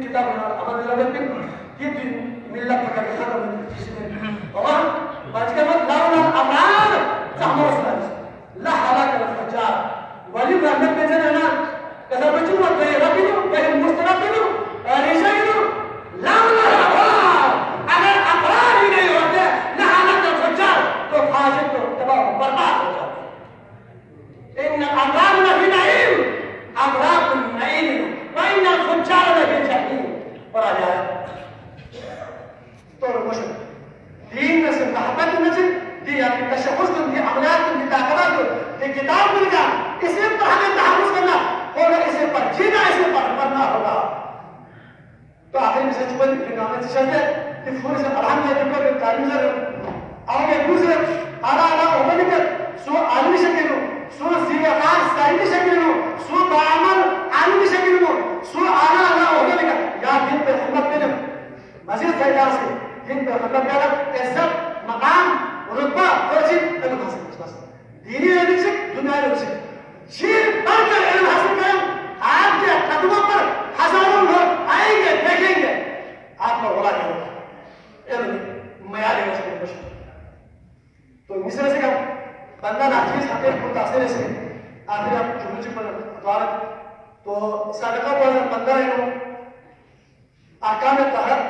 دين كتاب عمل لنا كيف ملة كذا من جسمه طبعا بعد كده لولا الأمراض تعمل لا حلاك الفجار ولما نبتنا لنا كذا بتشوف غيرتنا غير مستقبلنا رجعنا لولا الأمراض أنا الأمراض هنا يوجد لا حلاك الفجار تو حاجته تبع برباد إن الأمراض في نعيم أمراض النعيم وإن الفجار في جحيم وراجع طول مشهد دين نسل محبت النسل دي يعني تشخص دي عمليات دي تعقيدات دي كتاب ملقا اسم پر ہمیں تحفظ کرنا ہوگا اسم پر جینا اسم پر مرنا ہوگا تو آخر میں سے چپن نامت شہدے دی فور سے الحمد لله پر تعلیم سے آگے دوسرے آلا اوپن کر سو عالمی شکل سو زیادار سائنی شکل سو بعمل عالمی شکل سو آلا اوپن کر یا دین پر خدمت کرنا مزید فائدہ سے دین پر خدمت کرنا عزت مقام رتبہ درجہ علم حاصل بس دینی علم سے دنیا علم سے شیر بڑھ کر علم حاصل کریں آپ کے قدموں پر ہزاروں لوگ آئیں گے دیکھیں گے آپ پر غلا نہیں ہوگا علم معیار ہے اس کے کچھ تو اس طرح سے کہ بندہ ناچیز حقیق متاثر سے آخر آپ جمعہ پر دوارت تو صادقہ پر بندہ ہے احکام تحرک